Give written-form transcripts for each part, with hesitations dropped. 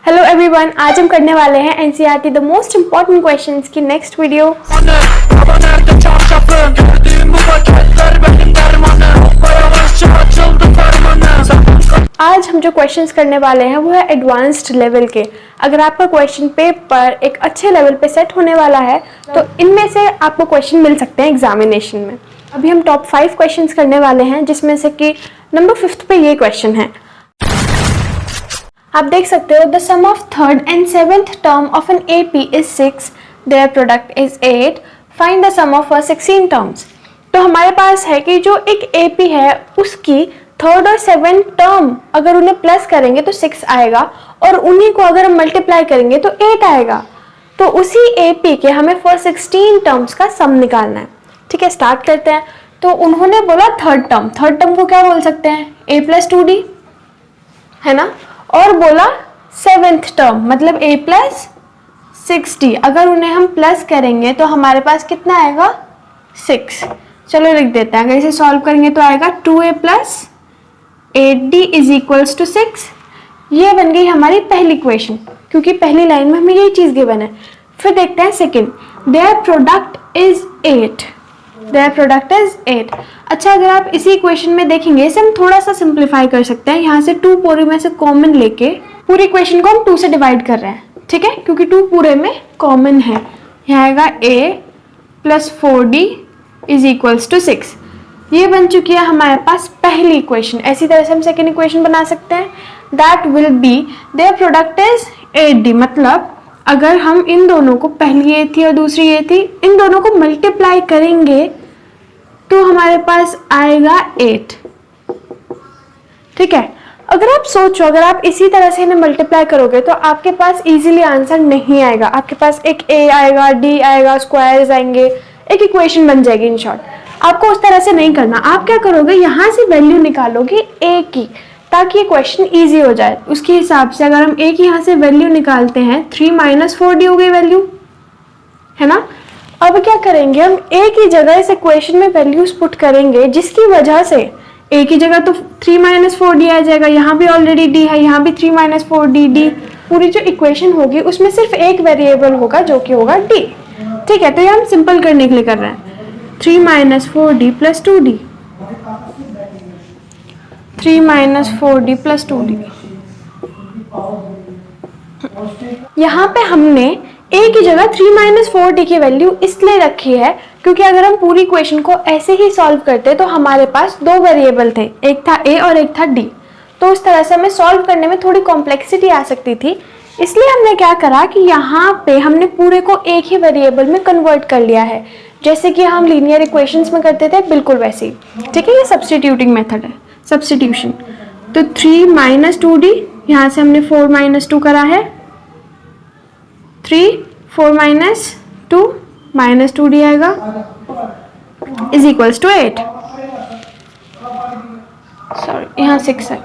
Hello everyone, आज हम करने वाले हैं NCERT the most important questions की नेक्स्ट वीडियो। आज हम जो क्वेश्चंस करने वाले हैं वो है एडवांस्ड लेवल के। अगर आपका क्वेश्चन पेपर एक अच्छे लेवल पे सेट होने वाला है तो इनमें से आपको क्वेश्चन मिल सकते हैं एग्जामिनेशन में। अभी हम टॉप 5 क्वेश्चंस करने वाले हैं जिसमें से कि नंबर 5 पे ये क्वेश्चन है। आप देख सकते हो, the sum of third and seventh term of an AP is 6, their product is 8, find the sum of 16 terms. तो हमारे पास है कि जो एक एपी है उसकी थर्ड और सेवेंथ टर्म अगर उन्हें प्लस करेंगे तो 6 आएगा और उन्हीं को अगर हम मल्टीप्लाई करेंगे तो 8 आएगा। तो उसी एपी के हमें फर्स्ट 16 टर्म्स का सम निकालना है। ठीक है, स्टार्ट करते हैं। तो उन्होंने बोला थर्ड टर्म को क्या बोल सकते हैं, a + 2d है ना, और बोला सेवेंथ टर्म मतलब a + 6d। अगर उन्हें हम प्लस करेंगे तो हमारे पास कितना आएगा, 6। चलो लिख देते हैं। अगर इसे सॉल्व करेंगे तो आएगा 2a + 8d = 6। ये बन गई हमारी पहली इक्वेशन, क्योंकि पहली लाइन में हमें यही चीज गिवन है। फिर देखते हैं second, there product is 8। There product is 8। अच्छा, अगर आप इसी इक्वेशन में देखेंगे इसे हम थोड़ा सा सिंप्लीफाई कर सकते हैं। यहाँ से 2 पूरे में से कॉमन लेके पूरी इक्वेशन को हम 2 से डिवाइड कर रहे हैं। ठीक है, क्योंकि 2 पूरे में कॉमन है। यहाँ आएगा a + 4d = 6। ये बन चुकी है हमारे पास पहली इक्वेशन। ऐसी तरह से हम सेकेंड इक्वेशन बना सकते हैं। That will be there product is 8d। मतलब अगर हम इन दोनों को, पहली ये थी और दूसरी ये थी, इन दोनों को मल्टीप्लाई करेंगे तो हमारे पास आएगा 8। ठीक है, अगर आप सोचो, अगर आप इसी तरह से इन्हें मल्टीप्लाई करोगे तो आपके पास इजीली आंसर नहीं आएगा। आपके पास एक a आएगा, d आएगा, स्क्वायर्स आएंगे, एक इक्वेशन बन जाएगी। इन शॉर्ट आपको उस तरह से नहीं करना। आप क्या करोगे, यहाँ से वैल्यू निकालोगे a की, ताकि ये क्वेश्चन इजी हो जाए। उसके हिसाब से अगर हम a की यहाँ से वैल्यू निकालते हैं, 3 - 4d हो गई वैल्यू, है ना। अब क्या करेंगे, हम a की जगह इस इक्वेशन में वैल्यूज पुट करेंगे, जिसकी वजह से a की जगह तो 3 - 4d आ जाएगा। यहाँ भी ऑलरेडी d है, यहाँ भी 3 - 4d d। पूरी जो इक्वेशन होगी उसमें सिर्फ एक वेरिएबल होगा जो कि होगा d। ठीक है, तो ये हम सिंपल करने के लिए कर रहे हैं। 3 - 4d + 2d, 3 - 4d + 2d। यहाँ पे हमने a की जगह 3 - 4d की वैल्यू इसलिए रखी है क्योंकि अगर हम पूरी इक्वेशन को ऐसे ही सॉल्व करते तो हमारे पास 2 वेरिएबल थे, एक था a और एक था d। तो उस तरह से हमें सॉल्व करने में थोड़ी कॉम्प्लेक्सिटी आ सकती थी। इसलिए हमने क्या करा कि यहाँ पे हमने पूरे को एक ही वेरिएबल में कन्वर्ट कर लिया है, जैसे कि हम लीनियर इक्वेशंस में करते थे, बिल्कुल वैसे ही। ठीक है, ये सब्स्टिट्यूटिंग मेथड है, सब्स्टिट्यूशन। तो 3 - 2d, यहाँ से हमने 4 - 2 करा है, 3 4 - 2 -2d आएगा = 8। सॉरी, यहाँ 6 है।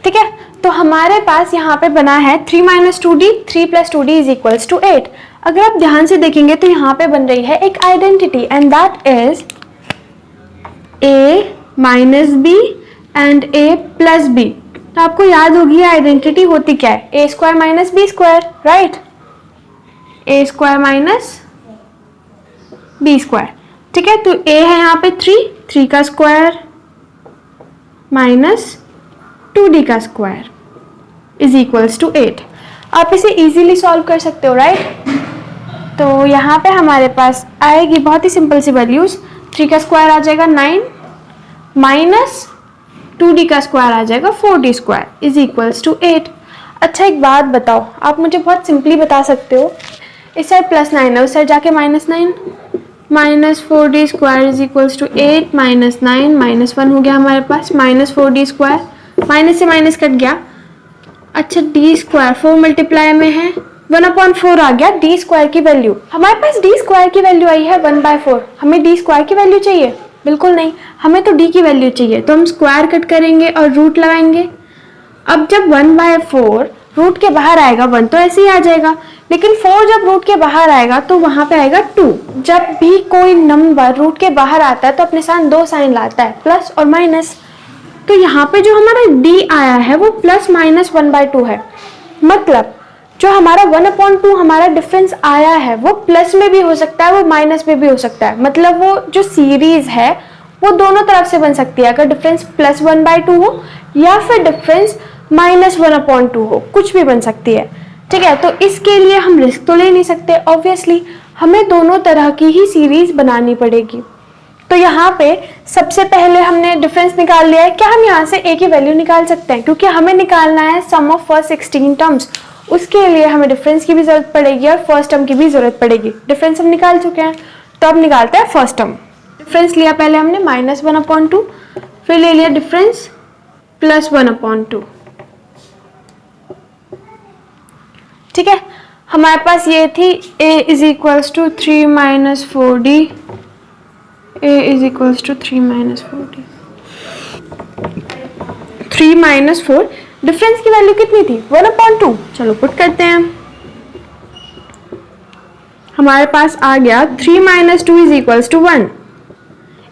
ठीक है, तो हमारे पास यहाँ पे बना है 3 - 2d, 3 + 2d = 8। अगर आप ध्यान से देखेंगे तो यहाँ पे बन रही है एक identity, and that is a - b and a + b। तो आपको याद होगी आइडेंटिटी होती क्या है, a² - b², right. a² - b²। ठीक है, तो a है यहाँ पे 3 का स्क्वायर -2d का स्क्वायर = 8। आप इसे इजीली सॉल्व कर सकते हो, राइट। तो यहाँ पे हमारे पास आएगी बहुत ही सिंपल सी वैल्यूज। 3 का स्क्वायर आ जाएगा 9 -2d का स्क्वायर आ जाएगा 4d² = 8। अच्छा, एक बात बताओ, आप मुझे बहुत सिंपली बता सकते हो, इस साइड +9 है, उस साइड जाके -9, -4d² = 8 - 9 -1 हो गया हमारे पास, -4d², माइनस से माइनस कट गया। अच्छा, d² 4 मल्टीप्लाई में है, 1/4 आ गया d² की वैल्यू। हमारे पास d² की वैल्यू आई है 1/4। हमें d² की वैल्यू चाहिए? बिल्कुल नहीं, हमें तो d की वैल्यू चाहिए। तो हम स्क्वायर कट करेंगे और रूट लगाएंगे। अब जब 1/4 रूट के बाहर आएगा 1 तो ऐसे ही आ जाएगा, लेकिन 4 जब रूट के बाहर आएगा तो वहां पे आएगा 2। जब भी कोई नंबर रूट के बाहर आता है तो अपने साथ 2 साइन लाता है, प्लस और माइनस। तो यहाँ पे जो हमारा d आया है वो +- 1/2 है। मतलब जो हमारा 1/2 हमारा डिफरेंस आया है वो प्लस में भी हो सकता है, वो माइनस में भी हो सकता है। मतलब वो जो सीरीज है वो दोनों तरफ से बन सकती है, अगर डिफरेंस +1/2 हो या फिर डिफरेंस -1/2 हो, कुछ भी बन सकती है। ठीक है, तो इसके लिए हम रिस्क तो ले नहीं सकते, ऑब्वियसली हमें दोनों तरह की ही सीरीज बनानी पड़ेगी। तो यहाँ पे सबसे पहले हमने डिफरेंस निकाल लिया है। क्या हम यहाँ से a की वैल्यू निकाल सकते हैं? क्योंकि हमें निकालना है सम ऑफ फर्स्ट 16 टर्म्स, उसके लिए हमें डिफरेंस की भी जरूरत पड़ेगी और फर्स्ट टर्म की भी जरूरत पड़ेगी। डिफरेंस हम निकाल चुके हैं, तो अब निकालते हैं फर्स्ट टर्म। डिफरेंस लिया पहले हमने -1/2, फिर ले लिया डिफरेंस +1/2। ठीक है, हमारे पास ये थी a = 3 - 4d, a = 3 - 4d, 3 - 4। Difference की वैल्यू कितनी थी? 1/2। चलो पुट करते हैं, हमारे पास आ गया 3 - 2 = 1।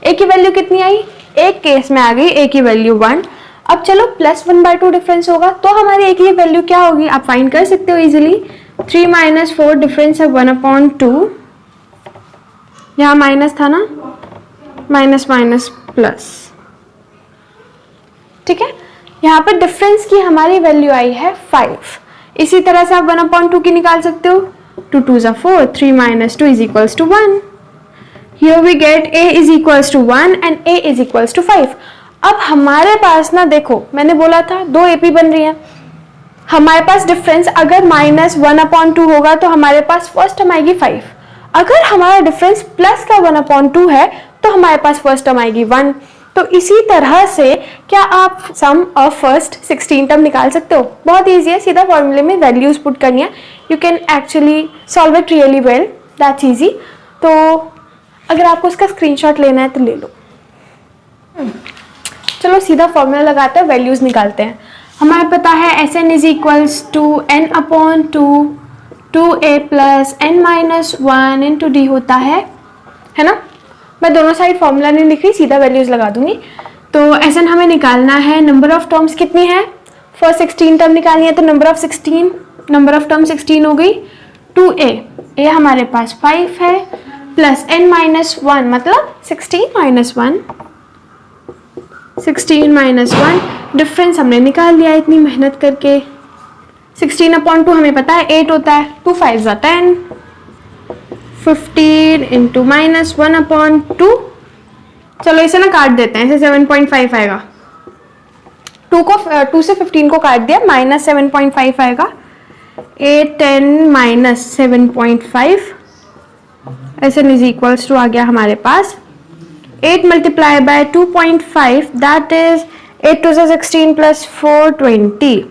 a की वैल्यू कितनी आई? एक केस में आ गई a की वैल्यू 1। अब चलो +1/2 डिफरेंस होगा तो हमारी a की वैल्यू क्या होगी? आप फाइंड कर सकते हो इजीली। 3 - 4 डिफरेंस है 1/2, यहाँ माइनस था ना, माइनस माइनस प्लस। ठीक है, यहाँ पर डिफरेंस की हमारी वैल्यू आई है 5। इसी तरह से आप 1/2 की निकाल सकते हो। 2 × 2 = 4, 3 - 2 = 1। Here we get a = 1 and a = 5। अब हमारे पास ना, देखो मैंने बोला था 2 AP बन रही हैं। हमारे पास डिफरेंस अगर -1/2 होगा तो हमारे पास फर्स्ट टर्म आएगी 5। अगर हमारा डिफरेंस प्लस का 1/2 है तो हमारे पास फर्स्ट टर्म आएगी 1। तो इसी तरह से क्या आप सम ऑफ फर्स्ट 16 टर्म निकाल सकते हो? बहुत ईजी है, सीधा फॉर्मूले में वैल्यूज पुट करनी है। You can actually solve it really well, that's easy. तो अगर आपको उसका स्क्रीनशॉट लेना है तो ले लो। चलो सीधा फॉर्मूला लगाते हैं, वैल्यूज निकालते हैं। हमें पता है Sn = n/2 2a + n - 1 d होता है ना। मैं दोनों साइड फॉर्मूला नहीं लिख रही, सीधा वैल्यूज लगा दूंगी। तो Sn हमें निकालना है, नंबर ऑफ टर्म्स कितनी है? फर्स्ट 16 टर्म निकालनी है, तो नंबर ऑफ टर्म 16 हो गई। 2a, a हमारे पास 5 है, प्लस n - 1 मतलब 16 - 1, 16 - 1। डिफरेंस हमने निकाल लिया इतनी मेहनत करके। 16/2 हमें पता है 8 होता है, 2 5 = 10, 15 × -1/2। चलो इसे ना काट देते हैं, इसे 7.5 आएगा। 2 से 15 को काट दिया, -7.5 आएगा। 8 10 - 7.5 Sn = आ गया हमारे पास 8 × 2.5, दैट इज 8 × 16 + 4 20।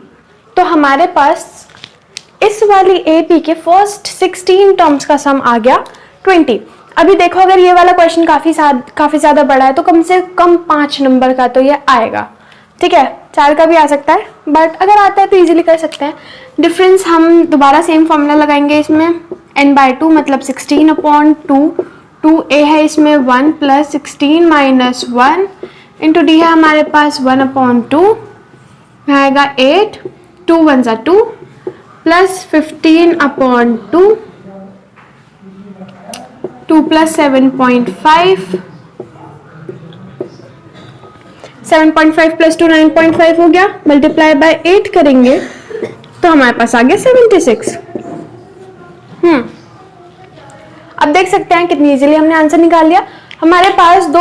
तो हमारे पास इस वाली AP के फर्स्ट 16 टर्म्स का सम आ गया 20। अभी देखो अगर ये वाला क्वेश्चन काफी ज्यादा बड़ा है तो कम से कम 5 नंबर का तो ये आएगा। ठीक है, 4 का भी आ सकता है, बट अगर आता है तो इजीली कर सकते हैं। डिफरेंस हम दोबारा सेम फॉर्मूला लगाएंगे इसमें, n/2 मतलब 16/2, 2a है इसमें 1 + 16 - 1 × d है हमारे पास 1/2, आएगा 8, 2 1 = 2 प्लस 15/2, 2 + 7.5, 7.5 + 2 9.5 हो गया। मल्टीप्लाई बाय 8 करेंगे तो हमारे पास आ गया 76। अब देख सकते हैं कितनी इजीली हमने आंसर निकाल लिया। हमारे पास दो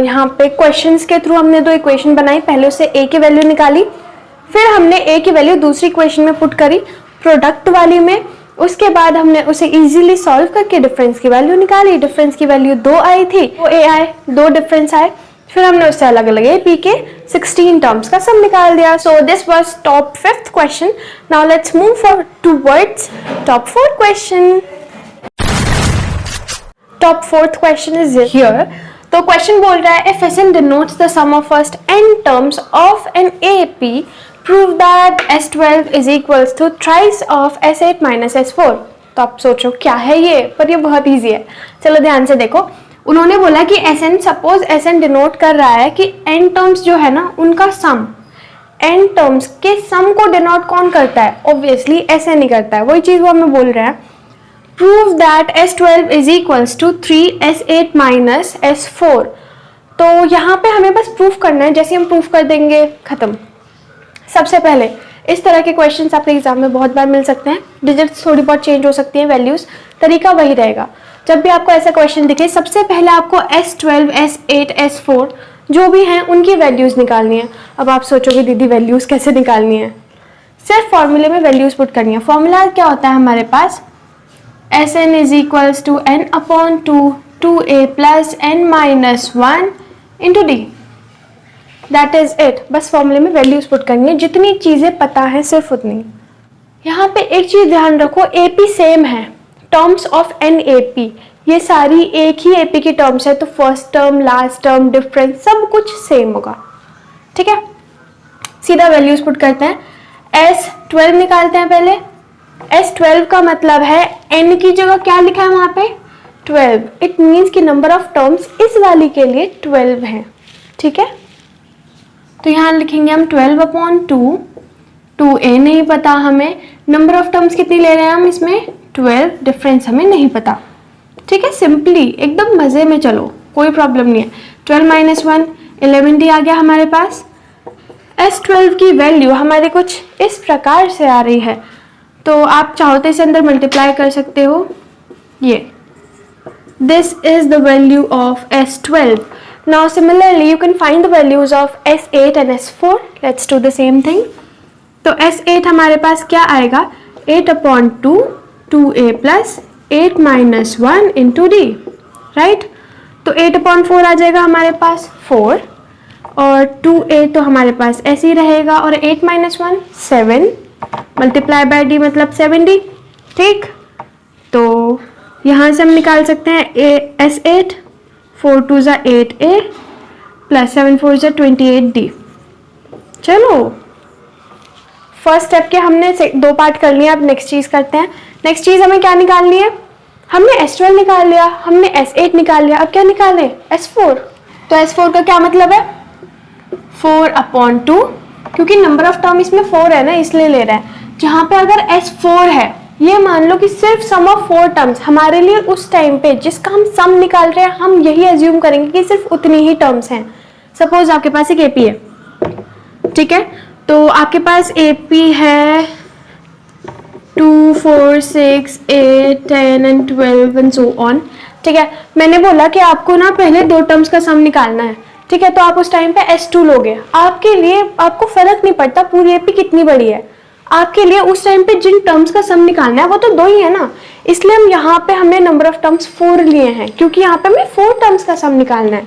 यहाँ पे क्वेश्चंस के थ्रू हमने 2 इक्वेशन बनाई। पहले उससे a की वैल्यू निकाली, फिर हमने a की वैल्यू दूसरी इक्वेशन में पुट करी प्रोडक्ट वाली में। उसके बाद हमने उसे इजीली सॉल्व करके डिफरेंस की वैल्यू निकाली। डिफरेंस की वैल्यू 2 आई थी, 2a आए, 2 डिफरेंस आए। फिर हमने उससे अलग अलग AP के 16 टर्म्स का सम निकाल दिया। So this was top 5th question. Now let's move for towards top 4th question. Top 4th question is here. तो क्वेश्चन बोल रहा है if Sn denotes the sum of first n terms of an AP, prove that S12 is equals to thrice of S8 minus S4। तो आप सोचो क्या है ये, पर ये बहुत इजी है। चलो ध्यान से देखो, उन्होंने बोला कि Sn, सपोज Sn डिनोट कर रहा है कि n टर्म्स जो है ना उनका सम n टर्म्स के सम को डिनोट कौन करता है? ऑब्वियसली ऐसे नहीं करता है, वही चीज़ वो हमें बोल रहे हैं. Prove that S12 is equals to 3S8 minus S4. तो यहाँ पे हमें बस प्रूफ करना है, जैसे हम प्रूफ कर देंगे खत्म. सबसे पहले इस तरह के क्वेश्चंस आपके एग्जाम में बहुत बार मिल सकते हैं. डिजिट्स थोड़ी बहुत चेंज हो सकती हैं, वैल्यूज, तरीका वही रहेगा. जब भी आपको ऐसा क्वेश्चन दिखे सबसे पहले आपको S12, S8, S4 जो भी हैं उनकी वैल्यूज निकालनी है. अब आप सोचोगे दीदी वैल्यूज कैसे निकालनी है? सिर्फ फॉर्मूले में वैल्यूज पुट करनी है. फॉर्मूला क्या होता है हमारे पास? Sn is equals to n upon 2a plus n minus 1 into D. That is it. बस फॉर्मूले में वैल्यूज पुट करनी है. जितनी चीज़ें पता है सिर्फ उतनी. यहाँ पे एक चीज़ ध्यान रखो, AP सेम है. टर्म्स ऑफ एन AP ये सारी एक ही AP की टर्म्स है, तो first term, last term, difference सब कुछ सेम होगा. ठीक है, सीधा वैल्यूज पुट करते हैं. S12 निकालते हैं पहले. S12 का मतलब है n की जगह क्या लिखा है वहाँ पे? 12. इट मीन्स कि नंबर ऑफ टर्म्स इस वाली के लिए 12 है. ठीक है, तो यहाँ लिखेंगे हम 12 अपॉन 2a नहीं पता हमें. नंबर ऑफ टर्म्स कितनी ले रहे हैं हम इसमें? 12. डिफरेंस हमें नहीं पता. ठीक है, सिंपली एकदम मज़े में चलो, कोई प्रॉब्लम नहीं है. 12 माइनस 1 11D आ गया हमारे पास. S12 की वैल्यू हमारे कुछ इस प्रकार से आ रही है, तो आप चाहो तो इसे अंदर मल्टीप्लाई कर सकते हो. ये this is the value of S12. Now similarly you can find the values of S8 and S4. Let's do the same thing. तो S8 हमारे पास क्या आएगा? 8 upon 2a plus 8 minus 1 into D. Right, तो 8 upon 4 आ जाएगा हमारे पास 4, और 2a तो हमारे पास ऐसे ही रहेगा, और 8 माइनस 1 7 मल्टीप्लाई बाय डी मतलब 7D. ठीक, तो यहाँ से हम निकाल सकते हैं S8. 4 2 ज़ा 8a प्लस 7 4 ज़ा 28D. चलो, फर्स्ट स्टेप के हमने 2 पार्ट कर लिए. अब नेक्स्ट चीज़ करते हैं. नेक्स्ट चीज़ हमें क्या निकालनी है? हमने S12 निकाल लिया, हमने S8 निकाल लिया, अब क्या निकालें? S4. तो S4 का क्या मतलब है? 4 अपॉन 2, क्योंकि नंबर ऑफ टर्म इसमें 4 है ना, इसलिए ले रहा है. जहाँ पे अगर S4 है, ये मान लो कि सिर्फ सम ऑफ 4 टर्म्स हमारे लिए उस टाइम पे जिसका हम सम निकाल रहे हैं, हम यही एज्यूम करेंगे कि सिर्फ उतनी ही टर्म्स हैं. सपोज आपके पास एक AP है. ठीक है, तो आपके पास AP है 2 4 6 8 10 एंड 12 एंड सो ऑन. ठीक है, मैंने बोला कि आपको ना पहले 2 टर्म्स का सम निकालना है. ठीक है, तो आप उस टाइम पे S2 लोगे. आपके लिए आपको फर्क नहीं पड़ता पूरी AP कितनी बड़ी है. आपके लिए उस टाइम पे जिन टर्म्स का सम निकालना है वो तो 2 ही है ना, इसलिए हम यहाँ पे हमने नंबर ऑफ टर्म्स 4 लिए हैं, क्योंकि यहाँ पे हमें 4 टर्म्स का सम निकालना है.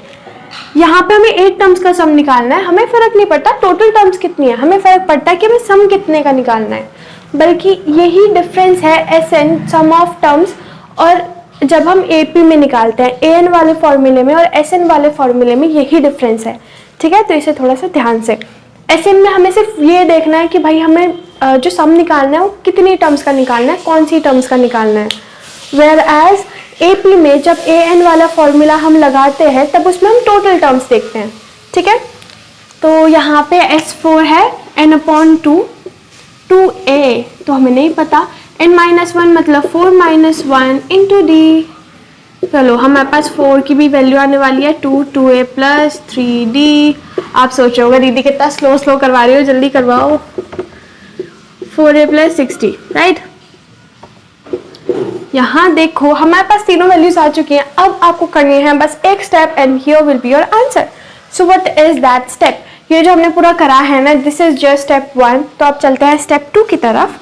यहाँ पे हमें 8 टर्म्स का सम निकालना है. हमें फर्क नहीं पड़ता टोटल टर्म्स कितनी है, हमें फर्क पड़ता है कि हमें सम कितने का निकालना है. बल्कि यही डिफरेंस है SN, सम ऑफ टर्म्स, और जब हम AP में निकालते हैं AN वाले फॉर्मूले में और SN वाले फॉर्मूले में, यही डिफरेंस है. ठीक है, तो इसे थोड़ा सा ध्यान से. SN में हमें सिर्फ ये देखना है कि भाई हमें जो सम निकालना है वो कितनी टर्म्स का निकालना है, कौन सी टर्म्स का निकालना है. वेयर एज AP में जब AN वाला फॉर्मूला हम लगाते हैं तब उसमें हम टोटल टर्म्स देखते हैं. ठीक है, तो यहाँ पे S4 है n अपॉन 2a, तो हमें नहीं पता. n माइनस 1 मतलब 4 माइनस 1 इंटू डी. चलो, हमारे पास 4 की भी वैल्यू आने वाली है 2a प्लस 3d. आप सोचोगे दीदी कितना स्लो करवा रही हो, जल्दी करवाओ. 4a plus 6d. राइट, यहाँ देखो हमारे पास तीनों वैल्यूज आ चुकी हैं. अब आपको करनी है बस एक step, and here will be your answer. So what is that step? ये जो हमने पूरा करा है ना, दिस इज जस्ट स्टेप 1. तो आप चलते हैं स्टेप 2 की तरफ,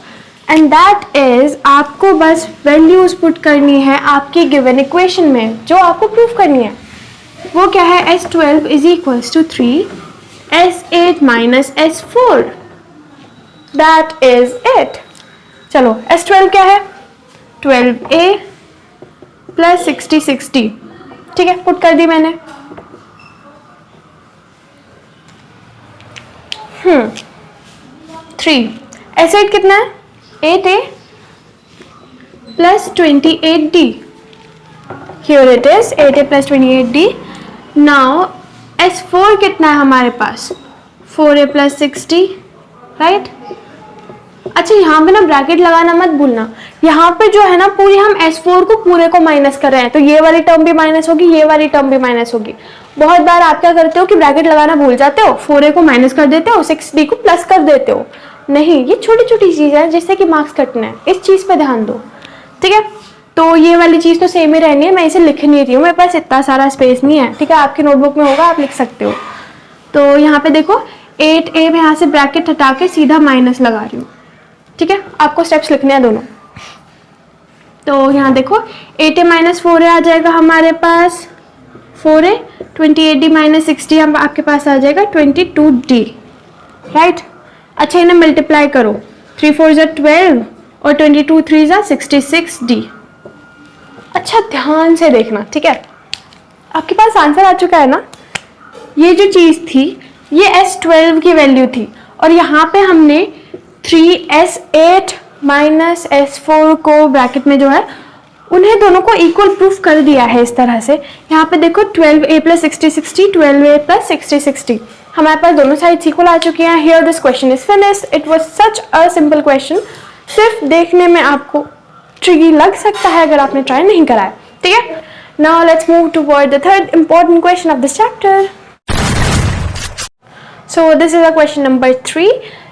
एंड दैट इज आपको बस वैल्यूज पुट करनी है आपकी गिवन इक्वेशन में जो आपको प्रूफ करनी है. वो क्या है? S12 is equals to 3 S8 minus S4. That is it. चलो, S12 क्या है? 12a plus 60. ठीक है, पुट कर दी मैंने. 3. S8 कितना है? 8a plus 28d. Here it is, 8a plus 28d. Now S4 कितना है हमारे पास? 4a plus 60 right. अच्छा यहाँ पे ना ब्रैकेट लगाना मत भूलना, यहाँ पे जो है ना पूरी हम S4 को पूरे को माइनस कर रहे हैं, तो ये वाली टर्म भी माइनस होगी, ये वाली टर्म भी माइनस होगी। बहुत बार आप क्या करते हो कि ब्रैकेट लगाना भूल जाते हो, 4A को माइनस कर देते हो, 6D को प्लस कर देते हो। नहीं, ये छोटी छोटी चीज है जिससे कि मार्क्स कटना है, इस चीज पे ध्यान दो, ठीक है। तो ये वाली चीज तो सेम ही रहनी है, मैं इसे लिख नहीं रही हूँ, मेरे पास इतना सारा स्पेस नहीं है, ठीक है। आपकी नोटबुक में होगा, आप लिख सकते हो। तो यहाँ पे देखो 8A में यहाँ से ब्रैकेट हटा के सीधा माइनस लगा रही हूँ, ठीक है। आपको स्टेप्स लिखने हैं दोनों। तो यहाँ देखो 8A माइनस 4A आ जाएगा हमारे पास 4A, 28D माइनस 60 हम आपके पास आ जाएगा 22D, राइट। अच्छा इन्हें मल्टीप्लाई करो, 3 4 जा 12 और 22 3 जा 66D। अच्छा ध्यान से देखना, ठीक है। आपके पास आंसर आ चुका है ना। ये जो चीज थी ये S12 की वैल्यू थी, और यहाँ पे हमने 3S8 माइनस S4 को ब्रैकेट में जो है उन्हें दोनों को इक्वल प्रूफ कर दिया है इस तरह से। यहाँ पे देखो 12A प्लस 60 60, 12A प्लस 60 60, हमारे पास दोनों साइड इक्वल आ चुकी हैं। Here this question is finished. It was such a simple question, सिर्फ देखने में आपको ट्रिकी लग सकता है अगर आपने ट्राई नहीं करा है, ठीक है। Now let's move toward the third important question of this chapter. So this is a question number 3।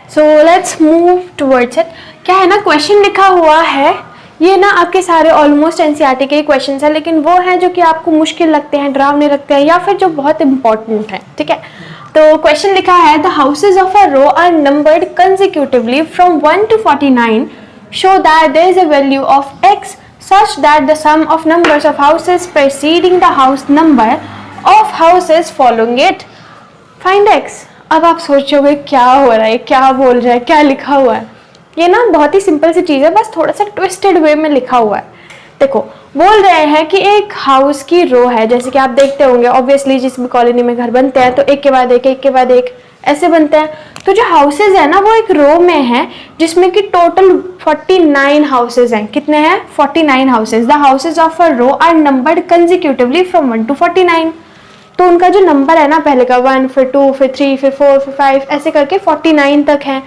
So let's move towards it. क्या है ना, क्वेश्चन लिखा हुआ है, ये ना आपके सारे ऑलमोस्ट एनसीईआरटी के क्वेश्चन है, लेकिन वो हैं जो कि आपको मुश्किल लगते हैं, डरावने लगते हैं, या फिर जो बहुत इंपॉर्टेंट है, ठीक है। तो क्वेश्चन लिखा है, the houses of a row are numbered consecutively from 1 to 49, show that there is a value of x such that the sum of numbers of houses preceding the house number of houses following it, find x। अब आप सोचोगे क्या हो रहा है, क्या बोल रहा है, क्या लिखा हुआ है। ये ना बहुत ही सिंपल सी चीज़ है, बस थोड़ा सा ट्विस्टेड वे में लिखा हुआ है। देखो बोल रहे हैं कि एक हाउस की रो है, जैसे कि आप देखते होंगे ऑब्वियसली जिस भी कॉलोनी में घर बनते हैं तो एक के बाद एक ऐसे बनते हैं। तो जो हाउसेज है ना वो एक रो में है, जिसमें कि टोटल 49 हाउसेज हैं। कितने हैं? 49 houses. The houses of a row are numbered consecutively from 1 to 49। तो उनका जो नंबर है ना, पहले का 1, फिर 2, फिर 3, फिर 4, फिर 5, ऐसे करके 49 तक है।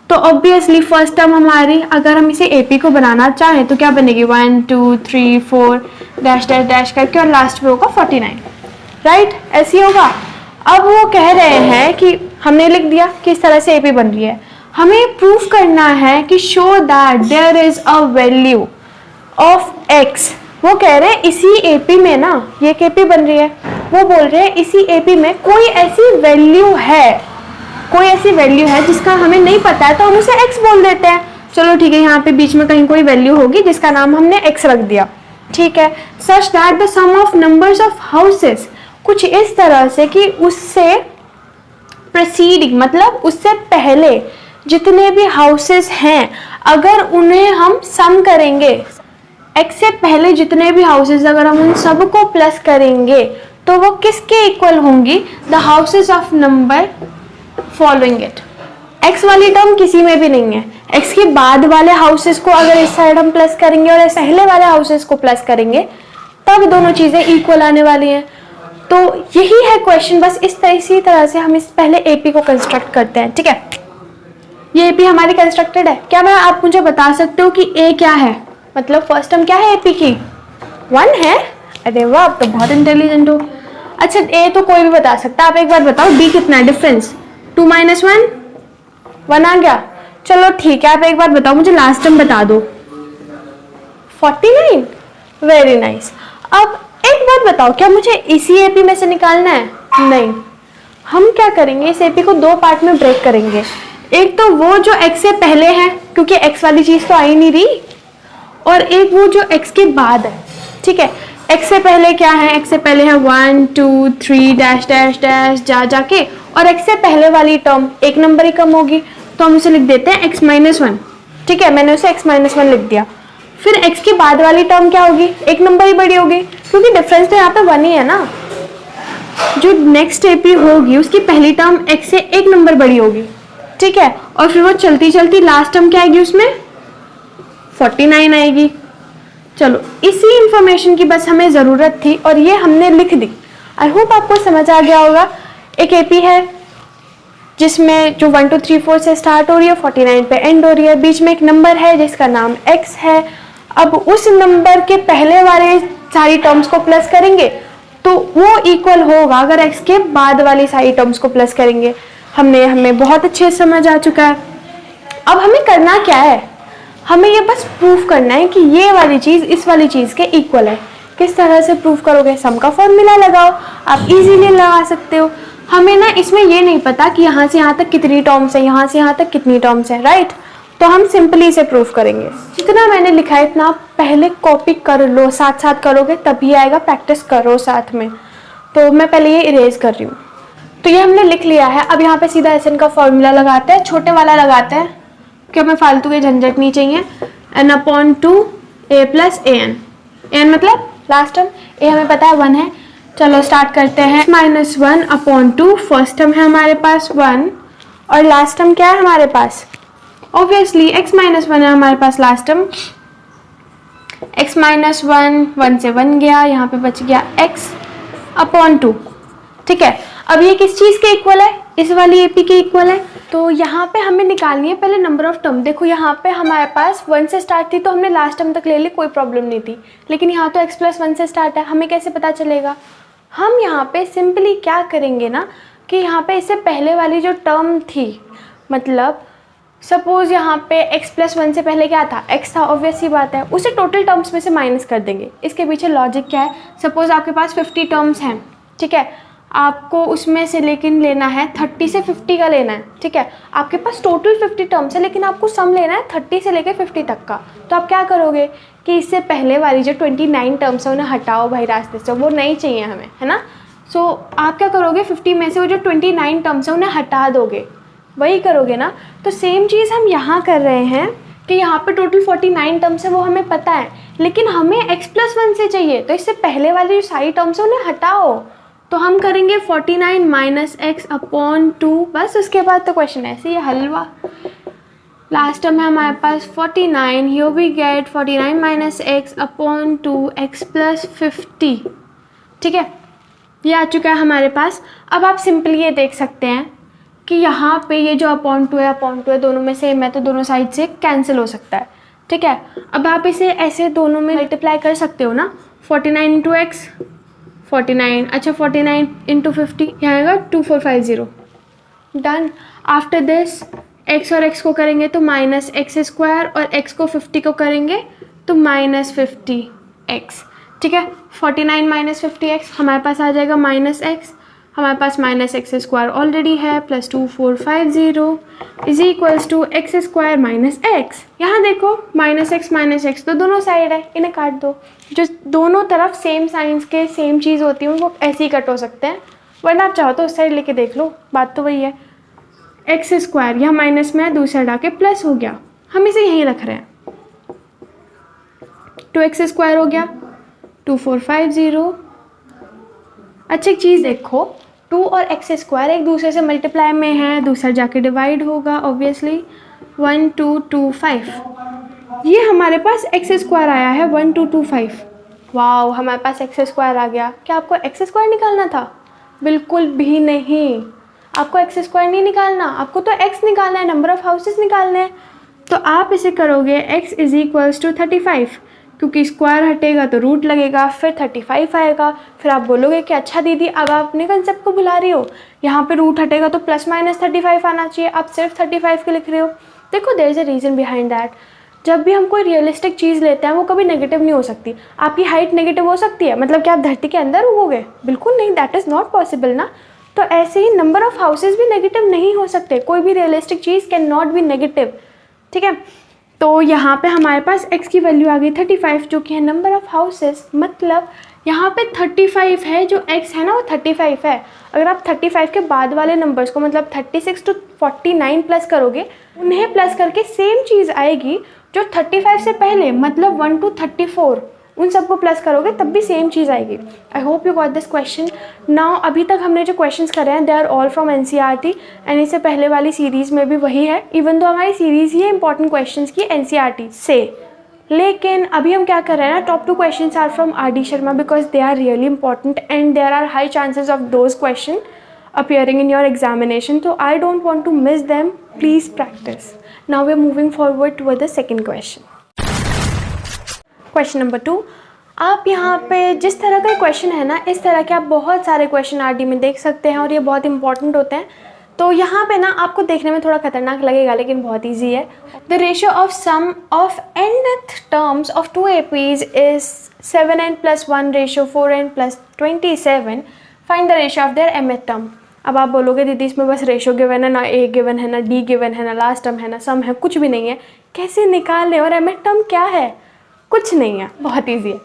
तो ऑब्वियसली फर्स्ट टर्म हमारी, अगर हम इसे एपी को बनाना चाहें तो क्या बनेगी, 1 2 3 4 डैश डैश डैश करके, और लास्ट में होगा 49, राइट। ऐसे ही होगा। अब वो कह रहे हैं कि हमने लिख दिया कि इस तरह से एपी बन रही है, हमें प्रूफ करना है कि show that there is a value of X. वो कह रहे हैं इसी एपी में ना, ये एक एपी बन रही है, वो बोल रहे हैं इसी एपी में कोई ऐसी वैल्यू है, कोई ऐसी वैल्यू है जिसका हमें नहीं पता है, तो हम उसे x बोल देते हैं। चलो ठीक है, यहाँ पे बीच में कहीं कोई वैल्यू होगी जिसका नाम हमने x रख दिया, ठीक है। Such that the sum of numbers of houses, कुछ इस तरह से कि उससे प्रीसीडिंग मतलब उससे पहले जितने भी हाउसेस हैं, अगर उन्हें हम सम करेंगे, x से पहले जितने भी हाउसेस अगर हम उन सबको प्लस करेंगे तो वो किसके इक्वल होंगी, the houses of number following it. x वाली टर्म किसी में भी नहीं है, x के बाद वाले हाउसेस को अगर इस साइड हम प्लस करेंगे और इस पहले वाले हाउसेस को प्लस करेंगे तब दोनों चीजें इक्वल आने वाली हैं। तो यही है क्वेश्चन, बस इसी तरह से हम इस पहले एपी को कंस्ट्रक्ट करते हैं, ठीक है। ये एपी हमारी कंस्ट्रक्टेड है। क्या मैं आप मुझे बता सकते हो कि ए क्या है, मतलब फर्स्ट टर्म क्या है एपी की, 1 है। अरे वाह, आप तो बहुत इंटेलिजेंट हो। अच्छा ए तो कोई भी बता सकता है, आप एक बार बताओ डी कितना है डिफरेंस, 2 - 1 1 आ गया। चलो ठीक है, आप एक बार बताओ मुझे, लास्ट टर्म बता दो, 49। Very nice. अब एक बात बताओ, क्या मुझे इसी एपी में से निकालना है? नहीं, हम क्या करेंगे, इस एपी को 2 पार्ट में ब्रेक करेंगे। एक तो वो जो x से पहले है, क्योंकि x वाली चीज तो आ ही नहीं रही, और एक वो जो x के बाद है, ठीक है। x से पहले क्या है, x से पहले है 1 2 3 डैश डैश डैश जाके, और x से पहले वाली टर्म एक नंबर ही कम होगी, तो हम उसे लिख देते हैं x - 1, ठीक है। मैंने उसे x - 1 लिख दिया। फिर x के बाद वाली टर्म क्या होगी, एक नंबर ही बड़ी होगी, क्योंकि डिफरेंस तो यहाँ पे 1 ही है ना। जो नेक्स्ट एपी होगी उसकी पहली टर्म x से एक नंबर बड़ी होगी, ठीक है। और फिर वो चलती चलती लास्ट टर्म क्या आएगी, उसमें 49 आएगी। चलो इसी इंफॉर्मेशन की बस हमें जरूरत थी और ये हमने लिख दी। आई होप आपको समझ आ गया होगा। एक एपी है, जिसमें जो 1 2 3 4 से स्टार्ट हो रही है 49 पे एंड हो रही है, बीच में एक नंबर है जिसका नाम x है। अब उस नंबर के पहले वाले सारी टर्म्स को प्लस करेंगे तो वो इक्वल होगा अगर x के बाद वाली सारी टर्म्स को प्लस करेंगे। हमें बहुत अच्छे से समझ आ चुका है। अब हमें करना क्या है, हमें ये बस प्रूफ करना है कि ये वाली चीज़ इस वाली चीज़ के इक्वल है। किस तरह से प्रूफ करोगे, सम का फॉर्मूला लगाओ, आप इजीली लगा सकते हो। हमें ना इसमें ये नहीं पता कि यहाँ से यहाँ तक कितनी टर्म्स है, यहाँ से यहाँ तक कितनी टर्म्स है, राइट। तो हम सिंपली इसे प्रूफ करेंगे। जितना मैंने लिखा है इतना पहले कॉपी कर लो, साथ साथ करोगे तभी आएगा, प्रैक्टिस करो साथ में। तो मैं पहले ये इरेज कर रही हूँ। तो ये हमने लिख लिया है। अब यहाँ पे सीधा एस एन का फॉर्मूला लगाते हैं, छोटे वाला लगाते हैं कि हमें फालतू के झंझट नहीं चाहिए। n/2 a plus A N मतलब लास्ट टर्म, ए हमें पता है 1 है। चलो स्टार्ट करते हैं। -1/2 फर्स्ट टर्म है हमारे पास 1 और लास्ट टर्म क्या है हमारे पास, ऑब्वियसली x-1 है हमारे पास लास्ट टर्म। x-1 1 से 1 गया, यहाँ पे बच गया x/2। ठीक है, अब ये किस चीज़ के इक्वल है, इस वाली एपी के इक्वल है। तो यहाँ पे हमें निकालनी है पहले नंबर ऑफ टर्म। देखो यहाँ पे हमारे पास 1 से स्टार्ट थी तो हमने लास्ट टर्म तक ले ली, कोई प्रॉब्लम नहीं थी। लेकिन यहाँ तो x+1 से स्टार्ट है, हमें कैसे पता चलेगा। हम यहाँ पे सिंपली क्या करेंगे ना कि यहाँ पे इससे पहले वाली जो टर्म थी, मतलब सपोज यहाँ पे x+1 से पहले क्या था, x था, ऑब्वियस सी बात है, उसे टोटल टर्म्स में से माइनस कर देंगे। इसके पीछे लॉजिक क्या है, सपोज आपके पास 50 टर्म्स हैं, ठीक है, आपको उसमें से लेकिन लेना है 30 से 50 का लेना है। ठीक है, आपके पास टोटल 50 टर्म्स है लेकिन आपको सम लेना है 30 से लेकर 50 तक का। तो आप क्या करोगे कि इससे पहले वाली जो 29 टर्म्स है उन्हें हटाओ भाई रास्ते से, वो नहीं चाहिए हमें, है ना। सो आप क्या करोगे, 50 में से वो जो 29 टर्म्स है उन्हें हटा दोगे, वही करोगे ना। तो सेम चीज़ हम यहाँ कर रहे हैं कि यहाँ पे टोटल 49 टर्म्स है वो हमें पता है, लेकिन हमें x+1 से चाहिए, तो इससे पहले वाली जो सारी टर्म्स है उन्हें हटाओ। तो हम करेंगे 49 - x/2, बस उसके बाद तो क्वेश्चन ऐसे ही हलवा। लास्ट टर्म है हमारे पास 49, here we get 49 - x/2 x + 50। ठीक है, ये आ चुका है हमारे पास। अब आप सिंपली ये देख सकते हैं कि यहाँ पे ये जो /2 है दोनों में सेम है, तो दोनों साइड से कैंसिल हो सकता है। ठीक है, अब आप इसे ऐसे दोनों में मल्टीप्लाई कर सकते हो ना, 49 × x 49, अच्छा 49 × 50, यहाँ आएगा 2450, डन। आफ्टर दिस x और x को करेंगे तो -x² और x को 50 को करेंगे तो -50x। ठीक है, 49 - 50x हमारे पास आ जाएगा -x, हमारे पास -x² ऑलरेडी है, +2450 = x² - x। यहाँ देखो -x तो दोनों साइड है, इन्हें काट दो। जो दोनों तरफ सेम साइंस के सेम चीज़ होती हैं वो ऐसे ही कट हो सकते हैं, वरना आप चाहो तो उस साइड लेके देख लो, बात तो वही है। x² यहाँ माइनस में है, दूसरा साइड आके प्लस हो गया, हम इसे यहीं रख रहे हैं। 2x² हो गया 2450। अच्छा एक चीज़ देखो, 2 और x² एक दूसरे से मल्टीप्लाई में है, दूसरा जाके डिवाइड होगा ऑब्वियसली। 1 2 2 5, ये हमारे पास x² आया है 1 2 2 5। वाओ, हमारे पास x² आ गया। क्या आपको x² निकालना था? बिल्कुल भी नहीं, आपको x² नहीं निकालना, आपको तो x निकालना है, नंबर ऑफ हाउसेस निकालने हैं। तो आप इसे करोगे x = 35, क्योंकि स्क्वायर हटेगा तो रूट लगेगा, फिर 35 आएगा। फिर आप बोलोगे कि अच्छा दीदी अब आप अपने कंसेप्ट को भुला रही हो, यहाँ पे रूट हटेगा तो ±35 आना चाहिए, आप सिर्फ 35 के लिख रहे हो। देखो there is a reason behind that. जब भी हम कोई रियलिस्टिक चीज़ लेते हैं वो कभी नेगेटिव नहीं हो सकती। आपकी हाइट नेगेटिव हो सकती है, मतलब कि आप धरती के अंदर उगोगे? बिल्कुल नहीं, दैट इज़ नॉट पॉसिबल ना। तो ऐसे ही नंबर ऑफ हाउसेज भी नेगेटिव नहीं हो सकते, कोई भी realistic cheese can not be negative. ठीक है, तो यहाँ पे हमारे पास x की वैल्यू आ गई 35, जो कि है नंबर ऑफ हाउसेस। मतलब यहाँ पे 35 है, जो x है ना वो 35 है। अगर आप 35 के बाद वाले नंबर्स को, मतलब 36 to 49 प्लस करोगे, उन्हें प्लस करके सेम चीज़ आएगी जो 35 से पहले, मतलब 1 to 34, उन सबको प्लस करोगे तब भी सेम चीज़ आएगी। I hope you got this question. Now अभी तक हमने जो क्वेश्चंस करे हैं they are all from NCERT, and इससे पहले वाली सीरीज़ में भी वही है, इवन दो हमारी सीरीज़ ही है इंपॉर्टेंट क्वेश्चंस की NCERT से। लेकिन अभी हम क्या कर रहे हैं ना, top 2 questions are from RD Sharma, because they are really important and there are high chances of those question appearing in your examination, so I don't want to miss them. Please practice. Now we are moving forward toward the second question. Question number 2. आप यहाँ पे जिस तरह का question है ना, इस तरह के आप बहुत सारे क्वेश्चन आरडी में देख सकते हैं और ये बहुत इंपॉर्टेंट होते हैं. तो यहाँ पे ना आपको देखने में थोड़ा खतरनाक लगेगा लेकिन बहुत ईजी है. The ratio of sum of nth terms of 2 APs is 7n + 1 ratio 4n + 27. Find the ratio of their mth term. अब आप बोलोगे दीदी इसमें बस रेशियो गिवन है, ना a गिवन है, ना d गिवन है, ना लास्ट टर्म है, ना सम है, कुछ भी नहीं है. कैसे निकालें? और mth टर्म क्या है? कुछ नहीं है, बहुत ईजी है.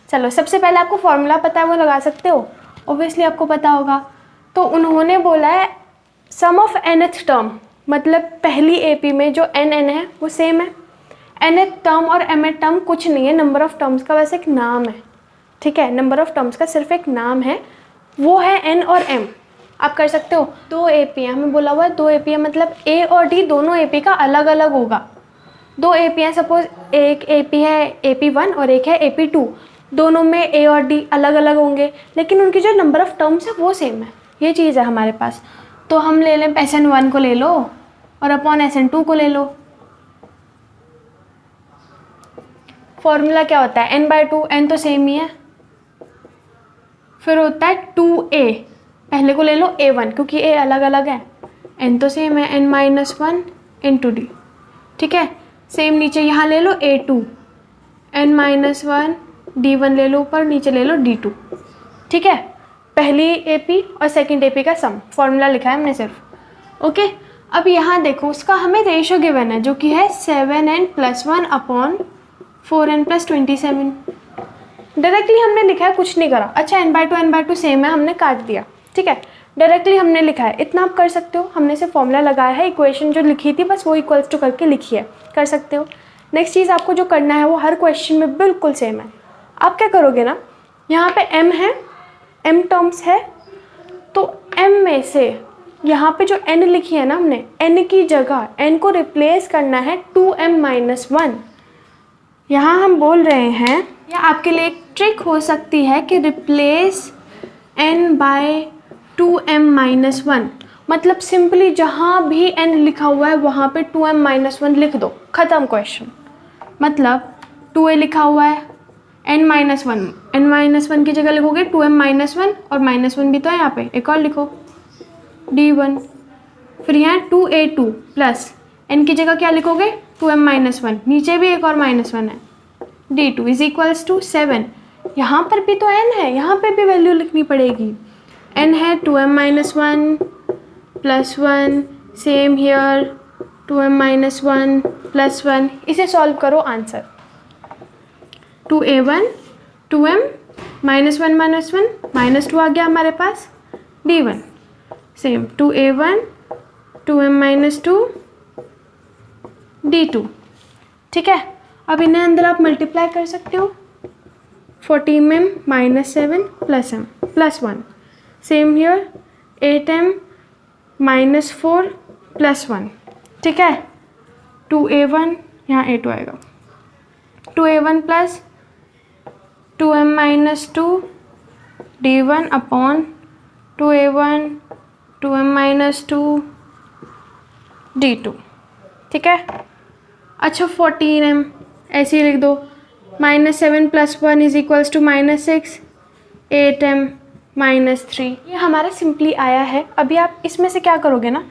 चलो सबसे पहले आपको फॉर्मूला पता है वो लगा सकते हो, ऑब्वियसली आपको पता होगा. तो उन्होंने बोला है सम ऑफ nth टर्म, मतलब पहली AP में जो n है वो सेम है. nth टर्म और mth टर्म कुछ नहीं है, नंबर ऑफ टर्म्स का बस एक नाम है. ठीक है, नंबर ऑफ टर्म्स का सिर्फ एक नाम है, वो है n और m. आप कर सकते हो. 2 AP है, हमें बोला हुआ है 2 AP है, मतलब a और d दोनों AP का अलग अलग होगा. 2 AP है, सपोज एक AP है AP1 और एक है AP2, दोनों में a और d अलग अलग होंगे लेकिन उनकी जो नंबर ऑफ टर्म्स है वो सेम है. ये चीज़ है हमारे पास. तो हम ले लें SN1 को ले लो और अपॉन SN2 को ले लो. फॉर्मूला क्या होता है? n/2. n तो सेम ही है. फिर होता है 2a, पहले को ले लो a1 क्योंकि a अलग अलग है. n तो सेम है, n-1 × d. ठीक है, सेम नीचे यहाँ ले लो a2, n-1 d1 ले लो ऊपर, नीचे ले लो d2. ठीक है, पहली AP और सेकंड AP का सम फॉर्मूला लिखा है हमने सिर्फ. ओके, अब यहाँ देखो उसका हमें रेशियो गिवन है जो कि है 7n + 1 अपॉन 4n + 27. डायरेक्टली हमने लिखा है, कुछ नहीं करा. अच्छा n/2 सेम है, हमने काट दिया. ठीक है, डायरेक्टली हमने लिखा है. इतना आप कर सकते हो. हमने सिर्फ फॉर्मूला लगाया है, इक्वेशन जो लिखी थी बस वो इक्वल्स टू करके लिखी है, कर सकते हो. नेक्स्ट चीज़ आपको जो करना है वो हर क्वेश्चन में बिल्कुल सेम है. आप क्या करोगे ना, यहाँ पे m है, m टर्म्स है, तो m में से यहाँ पे जो n लिखी है ना हमने, n की जगह n को रिप्लेस करना है 2m - 1. यहाँ हम बोल रहे हैं, या आपके लिए एक ट्रिक हो सकती है कि रिप्लेस n बाय 2m - 1. मतलब सिंपली जहाँ भी n लिखा हुआ है वहाँ पे 2m - 1 लिख दो, ख़त्म क्वेश्चन. मतलब 2a लिखा हुआ है, n-1 की जगह लिखोगे 2m - 1 और -1 भी तो है यहाँ पे, एक और लिखो d1. फिर यहाँ 2a2 प्लस n की जगह क्या लिखोगे 2m - 1, नीचे भी एक और -1 है, d2 = 7. यहाँ पर भी तो n है, यहाँ पे भी वैल्यू लिखनी पड़ेगी. n है 2m - 1 + 1, सेम हियर 2m - 1 + 1. इसे सॉल्व करो, आंसर 2a1 2m -1 -1 -2 आ गया हमारे पास, d1 same 2a1 2m - 2 d2. ठीक है, अब इन्हें अंदर आप मल्टीप्लाई कर सकते हो. 14m - 7 + m + 1, same here 8m - 4 + 1. ठीक है, 2a1 यहाँ a2 आएगा, 2a1 + 2m - 2 d1 upon 2a1 2m - 2 d2. ठीक है, अच्छा 14m ऐसे ही लिख दो, -7 + 1 = -6, 8m - 3. ये हमारा सिंपली आया है. अभी आप इसमें से क्या करोगे ना,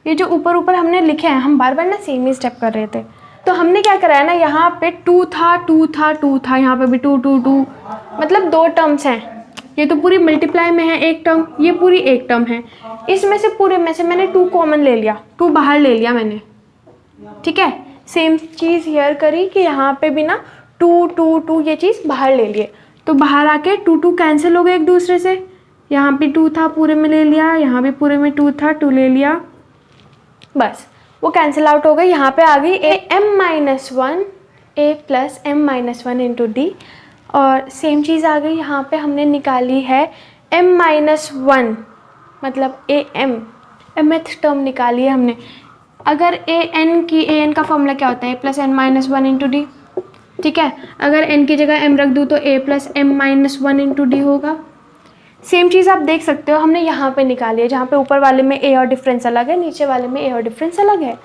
ये जो ऊपर ऊपर हमने लिखे हैं, हम बार बार ना सेम ही स्टेप कर रहे थे. तो हमने क्या कराया ना, यहाँ पे 2 था, यहाँ पे भी 2 मतलब 2 टर्म्स हैं. ये तो पूरी मल्टीप्लाई में है एक टर्म, ये पूरी एक टर्म है. इसमें से पूरे में से मैंने 2 कॉमन ले लिया, 2 बाहर ले लिया मैंने. ठीक है, सेम चीज़ हियर करी कि यहाँ पे भी ना 2 ये चीज़ बाहर ले लिए. तो बाहर आके 2 कैंसिल हो गए एक दूसरे से. यहाँ भी 2 था, पूरे में ले लिया, यहाँ भी पूरे में 2 था, 2 ले लिया, बस वो कैंसिल आउट हो गई. यहाँ पे आ गई a + m - 1 × d. और सेम चीज़ आ गई यहाँ पे, हमने निकाली है m - 1 मतलब mth टर्म निकाली है हमने. अगर an का फॉर्मूला क्या होता है, a + n - 1 × d. ठीक है, अगर n की जगह m रख दूँ तो a + m - 1 × d होगा. सेम चीज़ आप देख सकते हो हमने यहाँ पे निकाली है, जहाँ पे ऊपर वाले में a और डिफरेंस अलग है, नीचे वाले में a और डिफरेंस अलग है।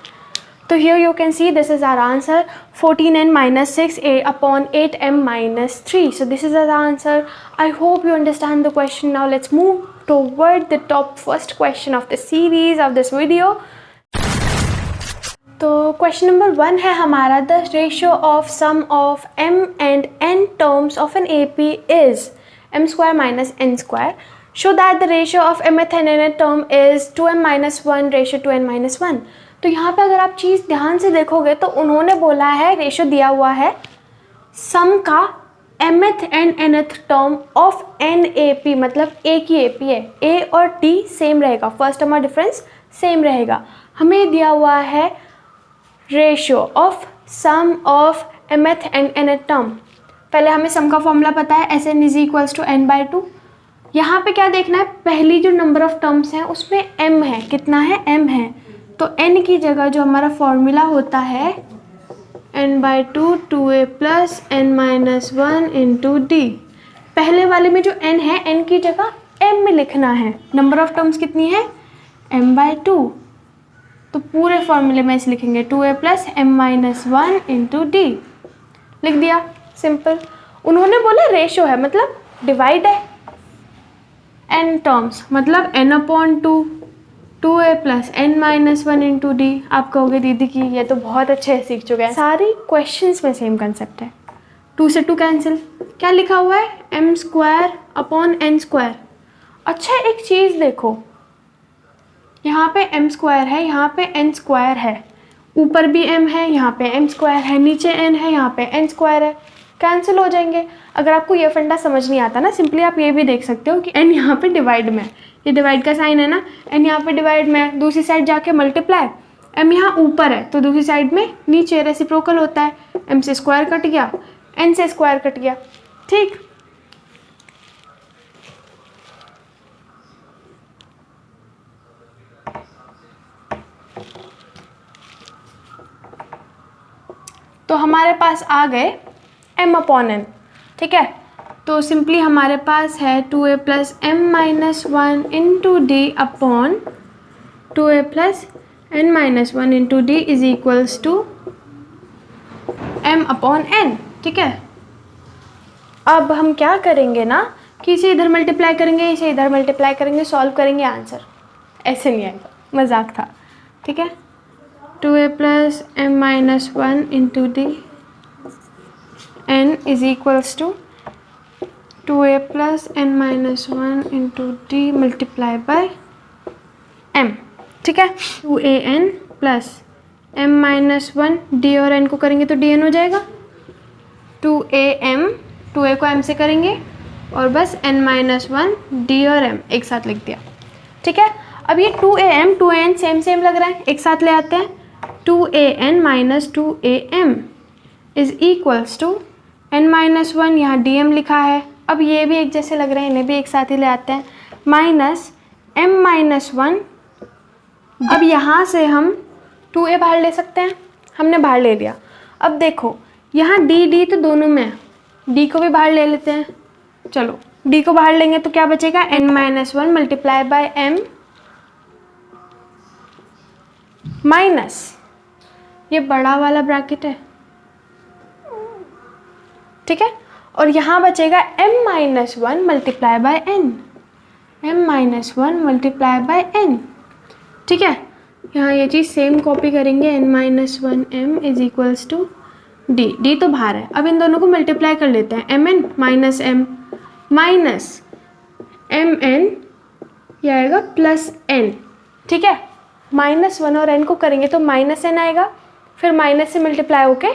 तो here you can see this is our answer 14n minus 6a upon 8m minus 3. So this is our answer. I hope you understand the question. Now let's move toward the top first question of the series of this video. तो question number 1 है हमारा, the ratio of sum of m and n terms of an AP is m square minus n square. Show that the ratio of mth and nth term is 2m minus 1 ratio to n minus 1. तो यहाँ पे अगर आप चीज़ ध्यान से देखोगे तो उन्होंने बोला है, रेशियो दिया हुआ है सम का mth and nth term of n AP, मतलब a की AP है, a और t सेम रहेगा, फर्स्ट टर्म और डिफरेंस सेम रहेगा। हमें दिया हुआ है ratio of sum of mth and nth term. पहले हमें सम का फॉर्मूला पता है, Sn is equals to n by 2। यहाँ पे क्या देखना है, पहली जो नंबर ऑफ टर्म्स हैं उसमें m है, कितना है, m है, तो n की जगह जो हमारा फॉर्मूला होता है n by 2 2a plus n minus 1 into D. पहले वाले में जो n है, n की जगह m में लिखना है। नंबर ऑफ टर्म्स कितनी है, m बाई 2, तो पूरे फॉर्मूले में इसे लिखेंगे 2a plus m minus 1 into D. लिख दिया, सिंपल। उन्होंने बोला रेशियो है, मतलब डिवाइड है, n टर्म्स मतलब n upon 2 2a plus n minus 1 into D. आप कहोगे दीदी की ये तो बहुत अच्छे से सीख चुके हैं, सारी क्वेश्चंस में सेम कंसेप्ट है। 2 से 2 कैंसिल, क्या लिखा हुआ है, m square upon n square. अच्छा एक चीज़ देखो, यहाँ पे m स्क्वायर है, यहाँ पे n स्क्वायर है, ऊपर भी m है, यहाँ पे m स्क्वायर है, नीचे n है, यहाँ पे n स्क्वायर है, कैंसिल हो जाएंगे। अगर आपको ये फंडा समझ नहीं आता ना, सिंपली आप ये भी देख सकते हो कि n यहाँ पे डिवाइड में है, ये डिवाइड का साइन है ना, n यहाँ पे डिवाइड में है, दूसरी साइड जाके मल्टीप्लाई, m यहाँ ऊपर है तो दूसरी साइड में नीचे रेसिप्रोकल होता है, m से स्क्वायर कट गया, n से स्क्वायर कट गया, ठीक। तो हमारे पास आ गए m अपॉन n, ठीक है। तो सिंपली हमारे पास है 2a plus m minus 1 into d upon 2a plus n minus 1 into d is equals to m upon n, ठीक है। अब हम क्या करेंगे ना कि इसे इधर मल्टीप्लाई करेंगे, इसे इधर मल्टीप्लाई करेंगे, सॉल्व करेंगे, आंसर ऐसे नहीं आएगा, मजाक था, ठीक है। 2a plus m minus 1 into d n is equals to 2a plus n minus 1 into d multiply by m, ठीक है। 2an plus m minus 1, d और n को करेंगे तो dn हो जाएगा, 2am 2a को m से करेंगे और बस n माइनस 1 d और m एक साथ लिख दिया, ठीक है। अब ये 2am 2an सेम सेम लग रहा है, एक साथ ले आते हैं, 2an minus 2am is equals to n minus 1, यहाँ dm लिखा है, अब ये भी एक जैसे लग रहे हैं, इन्हें भी एक साथ ही ले आते हैं, माइनस m माइनस 1। अब यहाँ से हम 2a बाहर ले सकते हैं, हमने बाहर ले लिया। अब देखो यहाँ d तो दोनों में है, d को भी बाहर ले लेते हैं, चलो d को बाहर लेंगे तो क्या बचेगा, n minus 1 multiply by m minus ये बड़ा वाला ब्रैकेट है, ठीक है, और यहाँ बचेगा m minus 1 multiply by n, m minus 1 multiply by n, ठीक है। यहाँ ये चीज़ सेम कॉपी करेंगे, n minus 1 m is equals to d तो बाहर है, अब इन दोनों को मल्टीप्लाई कर लेते हैं, mn minus m minus mn, ये आएगा प्लस n, ठीक है। माइनस 1 और n को करेंगे तो माइनस n आएगा, फिर माइनस से मल्टीप्लाई होके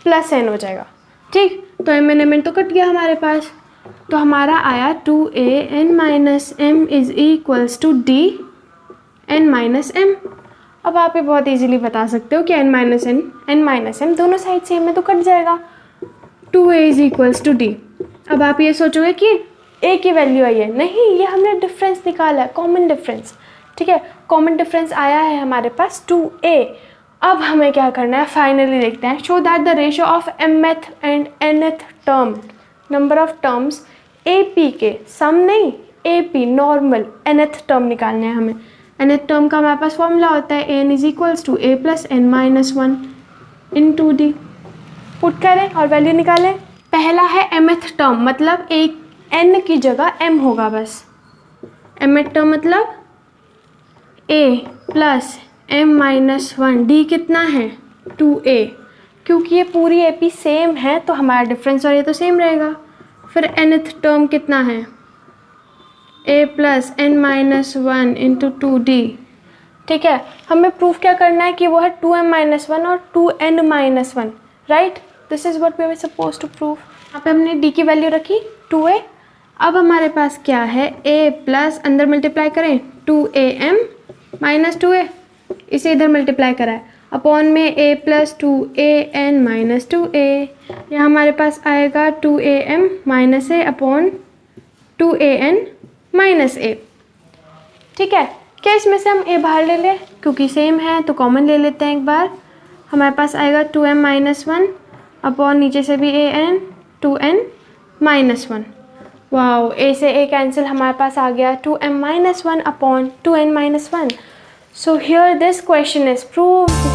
प्लस n हो जाएगा, ठीक। तो mn तो कट गया हमारे पास, तो हमारा आया 2an minus m is equals to d n minus m। अब आप ये बहुत इजीली बता सकते हो कि n माइनस m दोनों साइड सेम में तो कट जाएगा, 2a is equals to d। अब आप ये सोचोगे कि a की वैल्यू आई है, नहीं, ये हमने डिफरेंस निकाला है, कॉमन डिफरेंस, ठीक है। कॉमन डिफरेंस आया है हमारे पास 2a। अब हमें क्या करना है, फाइनली देखते हैं, show that the ratio of mth and nth term, number of terms AP के सम नहीं A P normal nth term निकालना है हमें। nth टर्म का हमारे पास फॉर्मूला होता है an is equals to a plus n minus 1 into d. Put करें और वैल्यू निकालें। पहला है mth टर्म, मतलब एक n की जगह m होगा बस। mth टर्म मतलब a plus m minus 1, D कितना है 2a, क्योंकि ये पूरी ए पी सेम है तो हमारा डिफरेंस और ये तो सेम रहेगा। फिर nth टर्म कितना है a plus n minus 1 into 2d। ठीक है, हमें प्रूफ क्या करना है कि वो है 2m माइनस 1 और 2n minus 1, right. This is what we are suppose to prove. यहाँ पे हमने d की वैल्यू रखी 2a। अब हमारे पास क्या है a प्लस, अंदर मल्टीप्लाई करें 2am माइनस 2a, इसे इधर मल्टीप्लाई करा है अपॉन में a plus 2an minus 2a। यहाँ हमारे पास आएगा 2am minus a upon 2an minus a। ठीक है, क्या इसमें से हम a बाहर ले लें, क्योंकि सेम है तो कॉमन ले लेते हैं एक बार। हमारे पास आएगा 2m माइनस 1 अपॉन नीचे से भी an 2n minus 1। Wow, a से a कैंसिल, हमारे पास आ गया 2m minus 1 upon 2n minus 1। So here this question is proved.